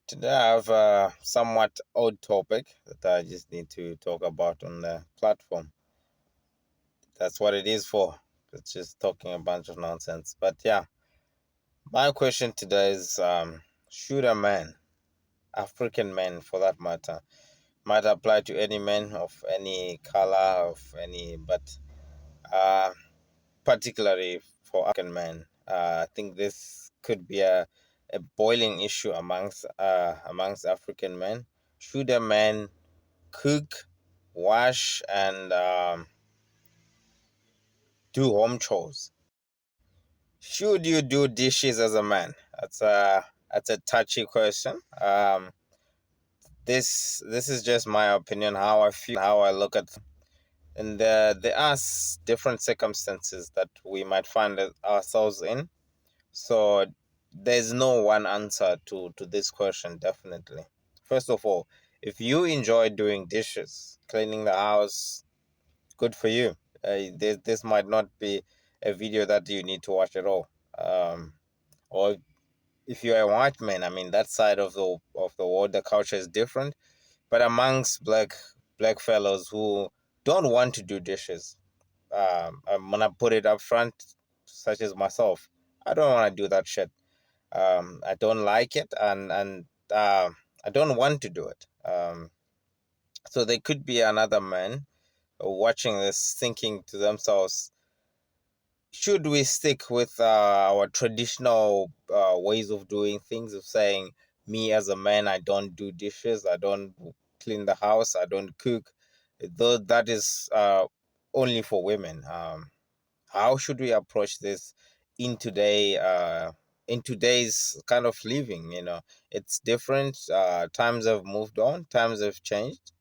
Today I have a somewhat odd topic that I just need to talk about on the platform. That's what it is for. It's just talking a bunch of nonsense. But yeah, my question today is should a man, African man for that matter, might apply to any man of any color, of any, but uh, particularly for African men. I think this could be a boiling issue amongst African men. Should a man cook, wash, and do home chores? Should you do dishes as a man? That's a touchy question. This is just my opinion, how I feel, how I look at, and there are different circumstances that we might find ourselves in. So there's no one answer to this question, definitely. First of all, if you enjoy doing dishes, cleaning the house, good for you. This might not be a video that you need to watch at all. Or if you're a white man, I mean that side of the world, the culture is different. But amongst black fellows who don't want to do dishes, I'm gonna put it up front, such as myself. I don't want to do that shit. I don't like it, and I don't want to do it. So there could be another man watching this, thinking to themselves, should we stick with our traditional ways of doing things, of saying, me as a man, I don't do dishes, I don't clean the house, I don't cook, though that is only for women. How should we approach this in today's kind of living? It's different. Times have moved on, times have changed.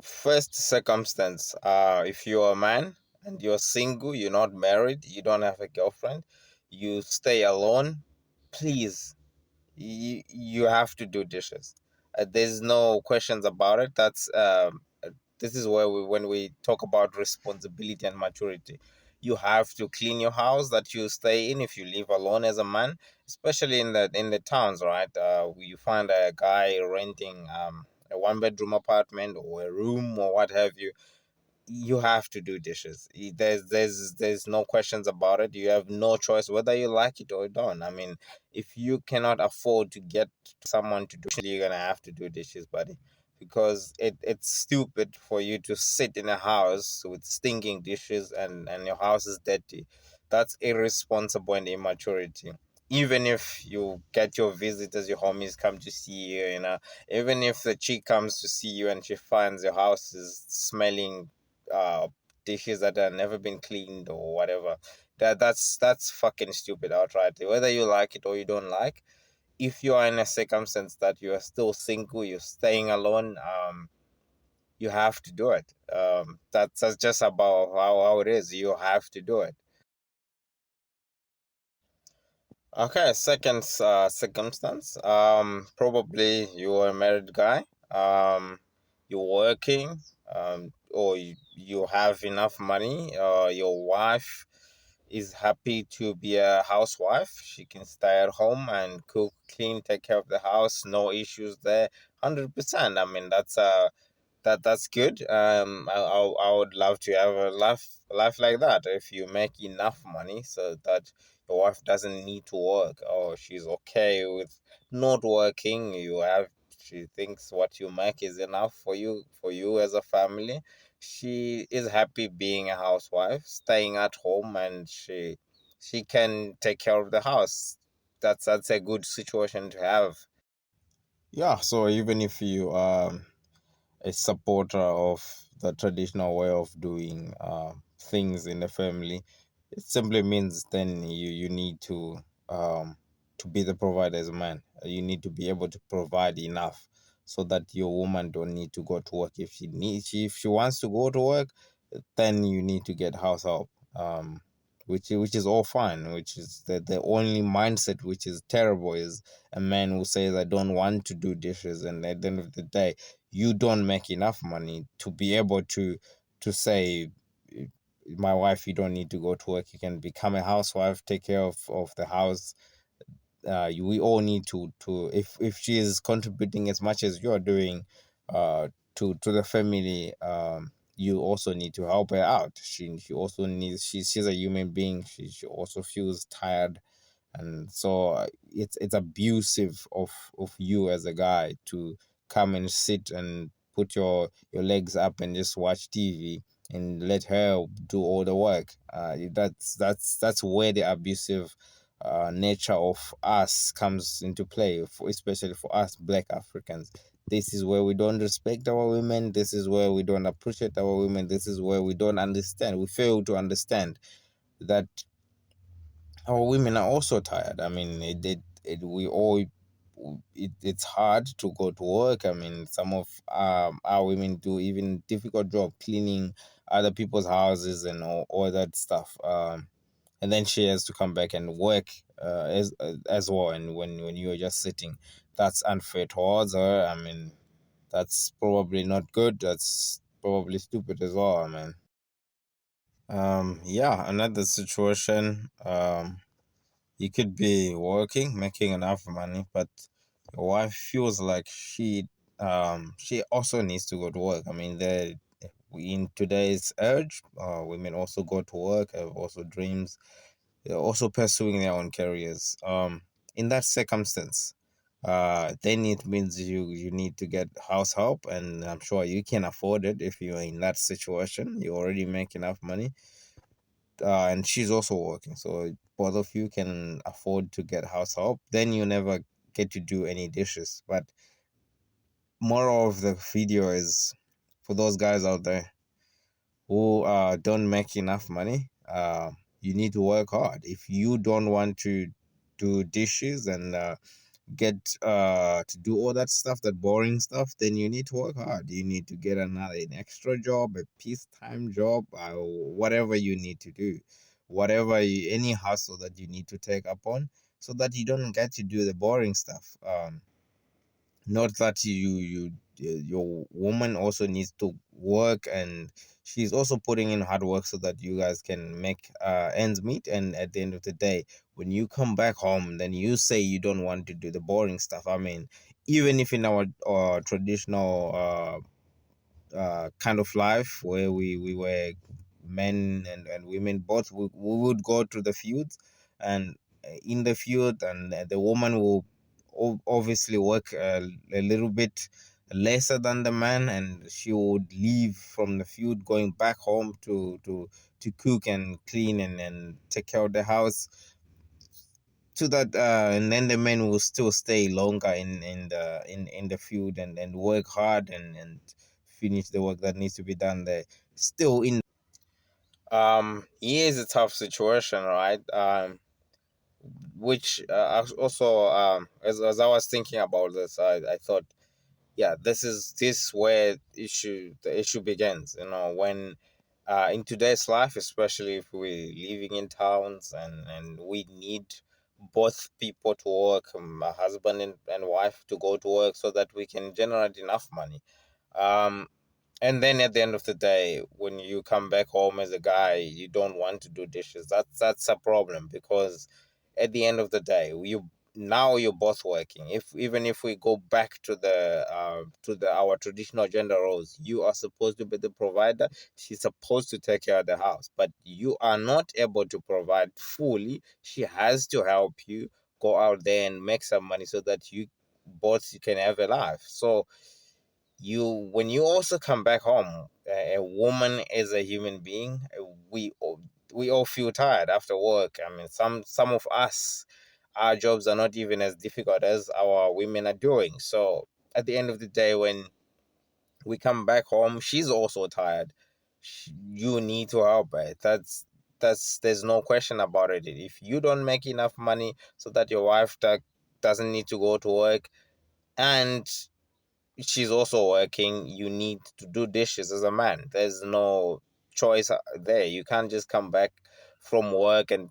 First circumstance, if you're a man and you're single, you're not married, you don't have a girlfriend, you stay alone, please, you have to do dishes. There's no questions about it. This is where when we talk about responsibility and maturity, you have to clean your house that you stay in if you live alone as a man, especially in the towns, right? You find a guy renting a one bedroom apartment or a room or what have you. You have to do dishes. There's no questions about it. You have no choice whether you like it or you don't. I mean, if you cannot afford to get someone to do it, you're gonna have to do dishes, buddy. Because it's stupid for you to sit in a house with stinking dishes and your house is dirty. That's irresponsible and immaturity. Even if you get your visitors, your homies come to see you, even if the chick comes to see you and she finds your house is smelling uh dishes that have never been cleaned or whatever, that's fucking stupid outright, whether you like it or you don't like. If you are in a circumstance that you are still single, you're staying alone, you have to do it. That's just about how it is. You have to do it. Okay, second circumstance. Probably you're a married guy. You're working. Or you have enough money. Your wife is happy to be a housewife. She can stay at home and cook, clean, take care of the house. No issues there. 100%. I mean, that's good. I would love to have a life like that. If you make enough money so that your wife doesn't need to work, or she's okay with not working, she thinks what you make is enough for you as a family. She is happy being a housewife, staying at home, and she can take care of the house. That's a good situation to have. Yeah, so even if you a supporter of the traditional way of doing things in the family, it simply means then you need to be the provider as a man. You need to be able to provide enough so that your woman don't need to go to work. If she wants to go to work, then you need to get house help. Which is all fine. Which is the only mindset which is terrible is a man who says I don't want to do dishes, and at the end of the day you don't make enough money to be able to say, my wife, you don't need to go to work, you can become a housewife, take care of the house. we all need to if she is contributing as much as you're doing to the family, you also need to help her out. She also needs, she's a human being. She also feels tired, and so it's abusive of you as a guy to come and sit and put your legs up and just watch TV and let her do all the work. That's where the abusive nature of us comes into play, especially for us Black Africans. This is where we don't respect our women. This is where we don't appreciate our women. This is where we don't understand. We fail to understand that our women are also tired. I mean, we all, it's hard to go to work. I mean, some of our women do even difficult job cleaning other people's houses and all that stuff. And then she has to come back and work as well. And when you're just sitting, that's unfair towards her. I mean, that's probably not good. That's probably stupid as well. I mean, yeah, another situation. You could be working, making enough money, but your wife feels like she also needs to go to work. I mean, in today's age, women also go to work, have also dreams, they're also pursuing their own careers. In that circumstance, then it means you need to get house help, and I'm sure you can afford it if you're in that situation. You already make enough money, and she's also working, so both of you can afford to get house help. Then you never get to do any dishes. But moral of the video is, for those guys out there who don't make enough money, you need to work hard. If you don't want to do dishes and get to do all that stuff, that boring stuff, then you need to work hard. You need to get an extra job, a peacetime job, whatever you need to do, any hustle that you need to take up on, so that you don't get to do the boring stuff. Not that your woman also needs to work, and she's also putting in hard work so that you guys can make ends meet. And at the end of the day, when you come back home, then you say you don't want to do the boring stuff. I mean, even if in our traditional kind of life where we were men and women both, we would go to the fields, and in the field, and the woman will obviously work a little bit lesser than the man, and she would leave from the field going back home to cook and clean and take care of the house, so that and then the men will still stay longer in the field and work hard and finish the work that needs to be done there. Still in Here's a tough situation, right? Which also as I was thinking about this, I thought, yeah, this where the issue begins, when in today's life, especially if we're living in towns and we need both people to work, a husband and wife to go to work, so that we can generate enough money. um and then at the end of the day, when you come back home as a guy, you don't want to do dishes. That's a problem, because at the end of the day, now you're both working. If Even if we go back to the our traditional gender roles, you are supposed to be the provider. She's supposed to take care of the house, but you are not able to provide fully. She has to help you go out there and make some money so that you both can have a life. So when you also come back home, a woman is a human being. We all feel tired after work. I mean, some of us, our jobs are not even as difficult as our women are doing. So at the end of the day, when we come back home, she's also tired. You need to help her. There's no question about it. If you don't make enough money so that your wife doesn't need to go to work, and she's also working, you need to do dishes as a man. There's no choice there. You can't just come back from work and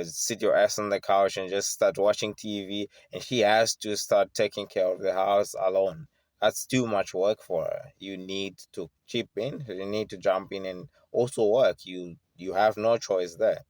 sit your ass on the couch and just start watching TV, and she has to start taking care of the house alone. That's too much work for her. You need to chip in. You need to jump in and also work. You have no choice there.